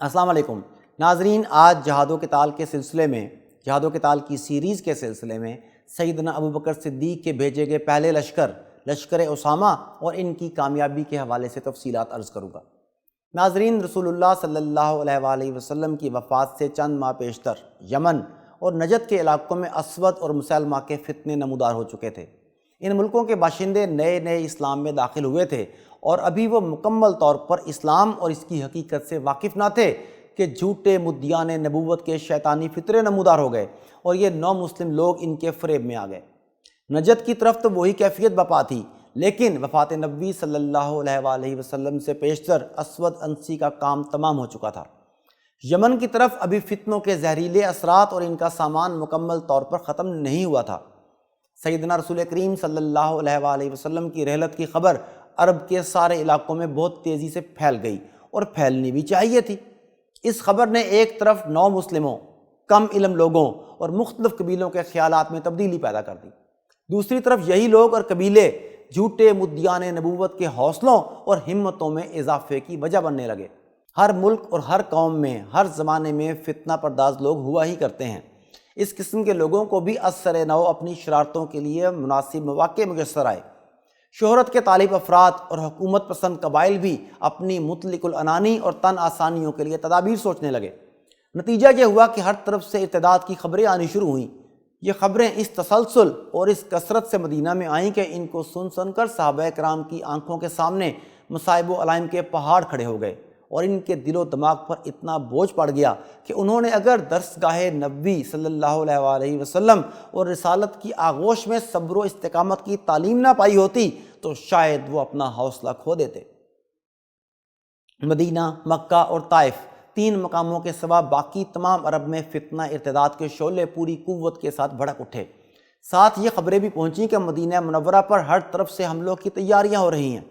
السلام علیکم ناظرین، آج جہاد و قتال کے سلسلے میں، جہاد و قتال کی سیریز کے سلسلے میں سیدنا ابوبکر صدیق کے بھیجے گئے پہلے لشکر اسامہ اور ان کی کامیابی کے حوالے سے تفصیلات عرض کروں گا۔ ناظرین، رسول اللہ صلی اللہ علیہ وآلہ وسلم کی وفات سے چند ماہ پیشتر یمن اور نجد کے علاقوں میں اسود اور مسلمہ کے فتنے نمودار ہو چکے تھے۔ ان ملکوں کے باشندے نئے اسلام میں داخل ہوئے تھے اور ابھی وہ مکمل طور پر اسلام اور اس کی حقیقت سے واقف نہ تھے کہ جھوٹے مدعیان نبوت کے شیطانی فطرے نمودار ہو گئے اور یہ نو مسلم لوگ ان کے فریب میں آ گئے۔ نجد کی طرف تو وہی کیفیت بپا تھی، لیکن وفات نبوی صلی اللہ علیہ وآلہ وسلم سے پیشتر اسود انسی کا کام تمام ہو چکا تھا۔ یمن کی طرف ابھی فتنوں کے زہریلے اثرات اور ان کا سامان مکمل طور پر ختم نہیں ہوا تھا۔ سیدنا رسول کریم صلی اللہ علیہ وآلہ وسلم کی رحلت کی خبر عرب کے سارے علاقوں میں بہت تیزی سے پھیل گئی اور پھیلنی بھی چاہیے تھی۔ اس خبر نے ایک طرف نو مسلموں، کم علم لوگوں اور مختلف قبیلوں کے خیالات میں تبدیلی پیدا کر دی۔ دوسری طرف یہی لوگ اور قبیلے جھوٹے مدعیان نبوت کے حوصلوں اور ہمتوں میں اضافے کی وجہ بننے لگے۔ ہر ملک اور ہر قوم میں ہر زمانے میں فتنہ پرداز لوگ ہوا ہی کرتے ہیں۔ اس قسم کے لوگوں کو بھی اثر نو اپنی شرارتوں کے لیے مناسب مواقع میسر آئے۔ شہرت کے طالب افراد اور حکومت پسند قبائل بھی اپنی مطلق العنانی اور تن آسانیوں کے لیے تدابیر سوچنے لگے۔ نتیجہ یہ ہوا کہ ہر طرف سے ارتداد کی خبریں آنی شروع ہوئیں۔ یہ خبریں اس تسلسل اور اس کثرت سے مدینہ میں آئیں کہ ان کو سن کر صحابہ کرام کی آنکھوں کے سامنے مصائب و علائم کے پہاڑ کھڑے ہو گئے اور ان کے دل و دماغ پر اتنا بوجھ پڑ گیا کہ انہوں نے اگر درسگاہ نبوی صلی اللہ علیہ وآلہ وسلم اور رسالت کی آغوش میں صبر و استقامت کی تعلیم نہ پائی ہوتی تو شاید وہ اپنا حوصلہ کھو دیتے۔ مدینہ، مکہ اور طائف، تین مقاموں کے سوا باقی تمام عرب میں فتنہ ارتداد کے شعلے پوری قوت کے ساتھ بھڑک اٹھے۔ ساتھ یہ خبریں بھی پہنچیں کہ مدینہ منورہ پر ہر طرف سے حملوں کی تیاریاں ہو رہی ہیں۔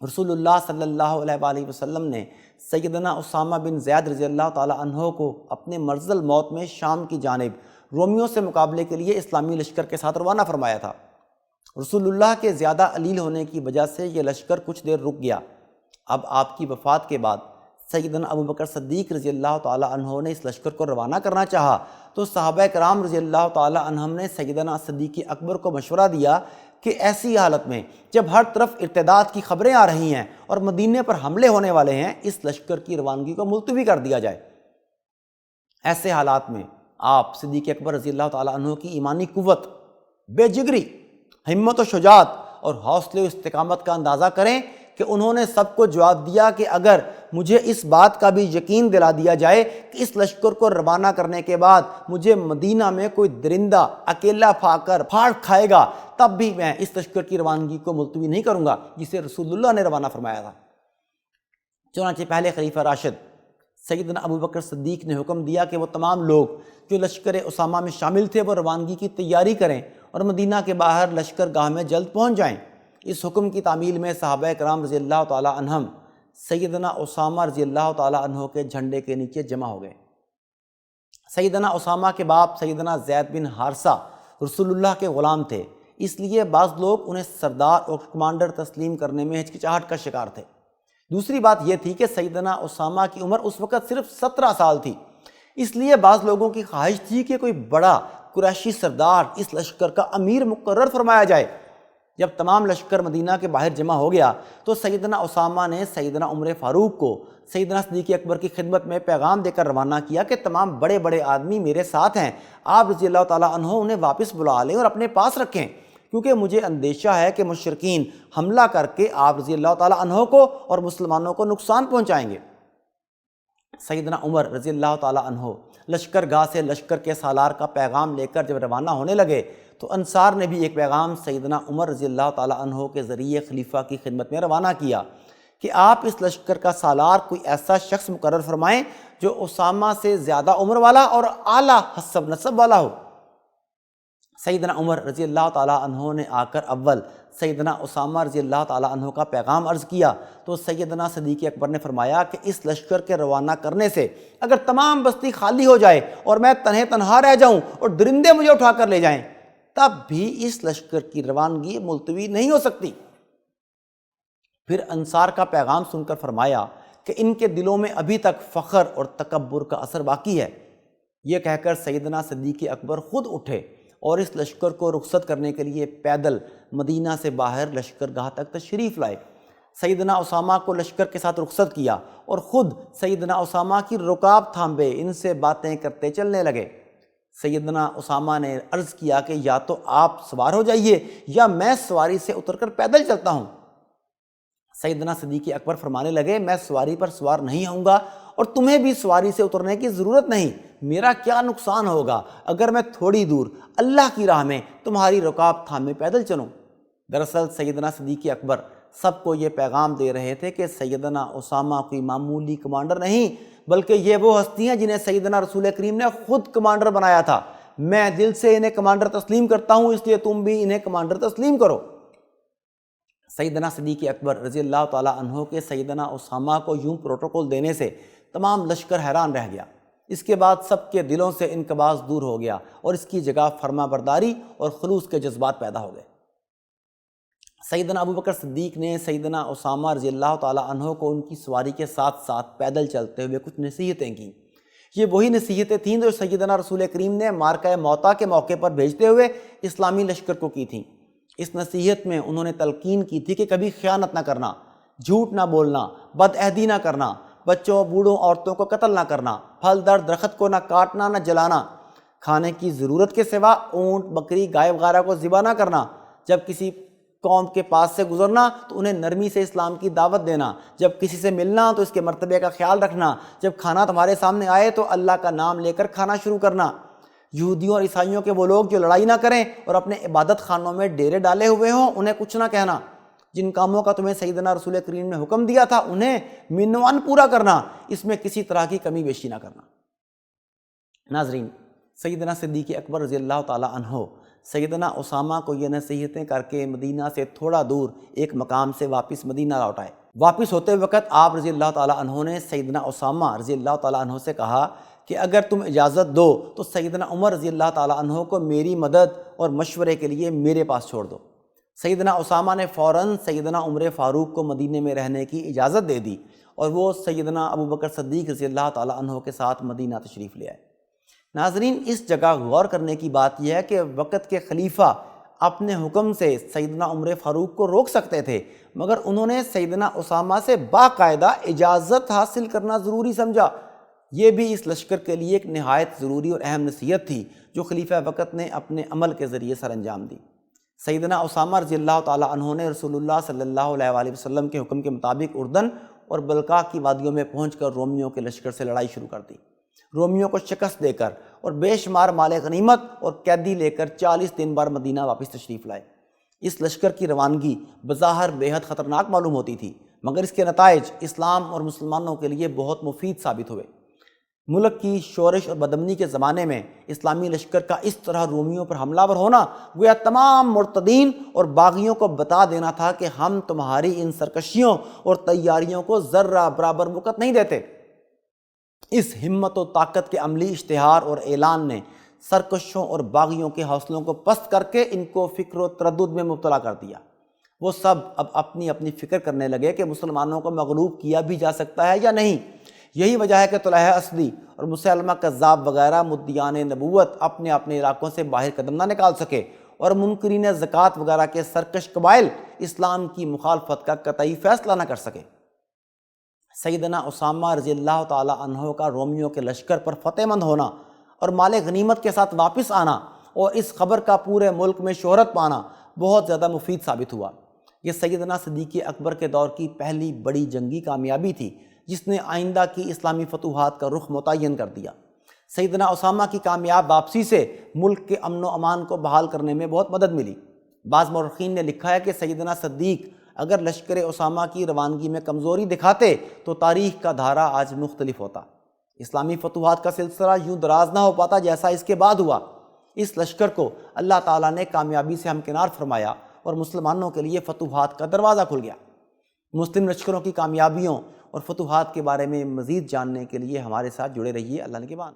رسول اللہ صلی اللہ علیہ وآلہ وسلم نے سیدنا اسامہ بن زید رضی اللہ تعالی عنہ کو اپنے مرض الموت میں شام کی جانب رومیوں سے مقابلے کے لیے اسلامی لشکر کے ساتھ روانہ فرمایا تھا۔ رسول اللہ کے زیادہ علیل ہونے کی وجہ سے یہ لشکر کچھ دیر رک گیا۔ اب آپ کی وفات کے بعد سیدنا ابوبکر صدیق رضی اللہ تعالی عنہ نے اس لشکر کو روانہ کرنا چاہا تو صحابہ کرام رضی اللہ تعالی عنہم نے سیدنا صدیق اکبر کو مشورہ دیا کہ ایسی حالت میں جب ہر طرف ارتداد کی خبریں آ رہی ہیں اور مدینے پر حملے ہونے والے ہیں، اس لشکر کی روانگی کو ملتوی کر دیا جائے۔ ایسے حالات میں آپ صدیق اکبر رضی اللہ تعالی عنہ کی ایمانی قوت، بے جگری، ہمت و شجاعت اور حوصلے و استقامت کا اندازہ کریں کہ انہوں نے سب کو جواب دیا کہ اگر مجھے اس بات کا بھی یقین دلا دیا جائے کہ اس لشکر کو روانہ کرنے کے بعد مجھے مدینہ میں کوئی درندہ اکیلا پھاڑ کھائے گا، تب بھی میں اس لشکر کی روانگی کو ملتوی نہیں کروں گا جسے رسول اللہ نے روانہ فرمایا تھا۔ چنانچہ پہلے خلیفہ راشد سیدنا ابوبکر صدیق نے حکم دیا کہ وہ تمام لوگ جو لشکر اسامہ میں شامل تھے وہ روانگی کی تیاری کریں اور مدینہ کے باہر لشکر گاہ میں جلد پہنچ جائیں۔ اس حکم کی تعمیل میں صحابہ کرام رضی اللہ تعالی عنہم سیدنا اسامہ رضی اللہ تعالی عنہ کے جھنڈے کے نیچے جمع ہو گئے۔ سیدنا اسامہ کے باپ سیدنا زید بن حارثہ رسول اللہ کے غلام تھے، اس لیے بعض لوگ انہیں سردار اور کمانڈر تسلیم کرنے میں ہچکچاہٹ کا شکار تھے۔ دوسری بات یہ تھی کہ سیدنا اسامہ کی عمر اس وقت صرف 17 سال تھی، اس لیے بعض لوگوں کی خواہش تھی کہ کوئی بڑا قریشی سردار اس لشکر کا امیر مقرر فرمایا جائے۔ جب تمام لشکر مدینہ کے باہر جمع ہو گیا تو سیدنا اسامہ نے سیدنا عمر فاروق کو سیدنا صدیق اکبر کی خدمت میں پیغام دے کر روانہ کیا کہ تمام بڑے بڑے آدمی میرے ساتھ ہیں، آپ رضی اللہ تعالیٰ عنہ انہیں واپس بلا لیں اور اپنے پاس رکھیں، کیونکہ مجھے اندیشہ ہے کہ مشرکین حملہ کر کے آپ رضی اللہ تعالیٰ عنہ کو اور مسلمانوں کو نقصان پہنچائیں گے۔ سیدنا عمر رضی اللہ تعالیٰ عنہ لشکر گاہ سے لشکر کے سالار کا پیغام لے کر جب روانہ ہونے لگے تو انصار نے بھی ایک پیغام سیدنا عمر رضی اللہ تعالیٰ عنہ کے ذریعے خلیفہ کی خدمت میں روانہ کیا کہ آپ اس لشکر کا سالار کوئی ایسا شخص مقرر فرمائیں جو اسامہ سے زیادہ عمر والا اور اعلیٰ حسب نسب والا ہو۔ سیدنا عمر رضی اللہ تعالیٰ عنہ نے آ کر اول سیدنا اسامہ رضی اللہ تعالیٰ عنہ کا پیغام عرض کیا تو سیدنا صدیق اکبر نے فرمایا کہ اس لشکر کے روانہ کرنے سے اگر تمام بستی خالی ہو جائے اور میں تنہا رہ جاؤں اور درندے مجھے اٹھا کر لے جائیں تب بھی اس لشکر کی روانگی ملتوی نہیں ہو سکتی۔ پھر انصار کا پیغام سن کر فرمایا کہ ان کے دلوں میں ابھی تک فخر اور تکبر کا اثر باقی ہے۔ یہ کہہ کر سیدنا صدیق اکبر خود اٹھے اور اس لشکر کو رخصت کرنے کے لیے پیدل مدینہ سے باہر لشکرگاہ تک تشریف لائے۔ سیدنا اسامہ کو لشکر کے ساتھ رخصت کیا اور خود سیدنا اسامہ کی رکاب تھامے ان سے باتیں کرتے چلنے لگے۔ سیدنا اسامہ نے عرض کیا کہ یا تو آپ سوار ہو جائیے یا میں سواری سے اتر کر پیدل چلتا ہوں۔ سیدنا صدیق اکبر فرمانے لگے، میں سواری پر سوار نہیں ہوں گا اور تمہیں بھی سواری سے اترنے کی ضرورت نہیں۔ میرا کیا نقصان ہوگا اگر میں تھوڑی دور اللہ کی راہ میں تمہاری رکاب تھامے پیدل چلوں۔ دراصل سیدنا صدیق اکبر سب کو یہ پیغام دے رہے تھے کہ سیدنا اسامہ کوئی معمولی کمانڈر نہیں، بلکہ یہ وہ ہستی ہیں جنہیں سیدنا رسول کریم نے خود کمانڈر بنایا تھا۔ میں دل سے انہیں کمانڈر تسلیم کرتا ہوں، اس لیے تم بھی انہیں کمانڈر تسلیم کرو۔ سیدنا صدیق اکبر رضی اللہ تعالیٰ عنہ کے سیدنا اسامہ کو یوں پروٹوکول دینے سے تمام لشکر حیران رہ گیا۔ اس کے بعد سب کے دلوں سے انقباض دور ہو گیا اور اس کی جگہ فرما برداری اور خلوص کے جذبات پیدا ہو گئے۔ سیدنا ابو بکر صدیق نے سیدنا اسامہ رضی اللہ تعالیٰ عنہ کو ان کی سواری کے ساتھ ساتھ پیدل چلتے ہوئے کچھ نصیحتیں کیں۔ یہ وہی نصیحتیں تھیں جو سیدنا رسول کریم نے معرکہ موطا کے موقع پر بھیجتے ہوئے اسلامی لشکر کو کی تھیں۔ اس نصیحت میں انہوں نے تلقین کی تھی کہ کبھی خیانت نہ کرنا، جھوٹ نہ بولنا، بد عہدی نہ کرنا، بچوں بوڑھوں عورتوں کو قتل نہ کرنا، پھل در درخت کو نہ کاٹنا نہ جلانا، کھانے کی ضرورت کے سوا اونٹ بکری گائے وغیرہ کو ذبح نہ کرنا، جب کسی قوم کے پاس سے گزرنا تو انہیں نرمی سے اسلام کی دعوت دینا، جب کسی سے ملنا تو اس کے مرتبے کا خیال رکھنا، جب کھانا تمہارے سامنے آئے تو اللہ کا نام لے کر کھانا شروع کرنا۔ یہودیوں اور عیسائیوں کے وہ لوگ جو لڑائی نہ کریں اور اپنے عبادت خانوں میں ڈیرے ڈالے ہوئے ہوں انہیں کچھ نہ کہنا۔ جن کاموں کا تمہیں سیدنا رسول کریم نے حکم دیا تھا انہیں منوان پورا کرنا، اس میں کسی طرح کی کمی بیشی نہ کرنا۔ ناظرین، سیدنا صدیق اکبر رضی اللہ تعالیٰ عنہ سیدنا اسامہ کو یہ نصیحتیں کر کے مدینہ سے تھوڑا دور ایک مقام سے واپس مدینہ لوٹ آئے۔ واپس ہوتے وقت آپ رضی اللہ تعالیٰ عنہ نے سیدنا اسامہ رضی اللہ تعالیٰ عنہ سے کہا کہ اگر تم اجازت دو تو سیدنا عمر رضی اللہ تعالیٰ عنہ کو میری مدد اور مشورے کے لیے میرے پاس چھوڑ دو۔ سیدنا اسامہ نے فوراً سیدنا عمر فاروق کو مدینے میں رہنے کی اجازت دے دی اور وہ سیدنا ابو بکر صدیق رضی اللہ تعالیٰ عنہ کے ساتھ مدینہ تشریف لے آئے۔ ناظرین، اس جگہ غور کرنے کی بات یہ ہے کہ وقت کے خلیفہ اپنے حکم سے سیدنا عمر فاروق کو روک سکتے تھے، مگر انہوں نے سیدنا اسامہ سے باقاعدہ اجازت حاصل کرنا ضروری سمجھا۔ یہ بھی اس لشکر کے لیے ایک نہایت ضروری اور اہم نصیحت تھی جو خلیفہ وقت نے اپنے عمل کے ذریعے سر انجام دی۔ سیدنا اسامہ رضی اللہ تعالیٰ عنہ نے رسول اللہ صلی اللہ علیہ وآلہ وسلم کے حکم کے مطابق اردن اور بلقاء کی وادیوں میں پہنچ کر رومیوں کے لشکر سے لڑائی شروع کر دی۔ رومیوں کو شکست دے کر اور بے شمار مال غنیمت اور قیدی لے کر 40 دن بعد مدینہ واپس تشریف لائے۔ اس لشکر کی روانگی بظاہر بے حد خطرناک معلوم ہوتی تھی، مگر اس کے نتائج اسلام اور مسلمانوں کے لیے بہت مفید ثابت ہوئے۔ ملک کی شورش اور بدامنی کے زمانے میں اسلامی لشکر کا اس طرح رومیوں پر حملہ ور ہونا گویا تمام مرتدین اور باغیوں کو بتا دینا تھا کہ ہم تمہاری ان سرکشیوں اور تیاریوں کو ذرہ برابر وقت نہیں دیتے۔ اس ہمت و طاقت کے عملی اشتہار اور اعلان نے سرکشوں اور باغیوں کے حوصلوں کو پست کر کے ان کو فکر و تردد میں مبتلا کر دیا۔ وہ سب اب اپنی اپنی فکر کرنے لگے کہ مسلمانوں کو مغلوب کیا بھی جا سکتا ہے یا نہیں۔ یہی وجہ ہے کہ طلحہ اسدی اور مسیلمہ کذاب وغیرہ مدعیان نبوت اپنے اپنے علاقوں سے باہر قدم نہ نکال سکے اور منکرین زکوٰۃ وغیرہ کے سرکش قبائل اسلام کی مخالفت کا قطعی فیصلہ نہ کر سکے۔ سیدنا اسامہ رضی اللہ تعالیٰ عنہ کا رومیوں کے لشکر پر فتح مند ہونا اور مال غنیمت کے ساتھ واپس آنا اور اس خبر کا پورے ملک میں شہرت پانا بہت زیادہ مفید ثابت ہوا۔ یہ سیدنا صدیق اکبر کے دور کی پہلی بڑی جنگی کامیابی تھی جس نے آئندہ کی اسلامی فتوحات کا رخ متعین کر دیا۔ سیدنا اسامہ کی کامیاب واپسی سے ملک کے امن و امان کو بحال کرنے میں بہت مدد ملی۔ بعض مورخین نے لکھا ہے کہ سیدنا صدیق اگر لشکر اسامہ کی روانگی میں کمزوری دکھاتے تو تاریخ کا دھارا آج مختلف ہوتا، اسلامی فتوحات کا سلسلہ یوں دراز نہ ہو پاتا جیسا اس کے بعد ہوا۔ اس لشکر کو اللہ تعالیٰ نے کامیابی سے ہمکنار فرمایا اور مسلمانوں کے لیے فتوحات کا دروازہ کھل گیا۔ مسلم لشکروں کی کامیابیوں اور فتوحات کے بارے میں مزید جاننے کے لیے ہمارے ساتھ جڑے رہیے۔ اللہ نگہبان۔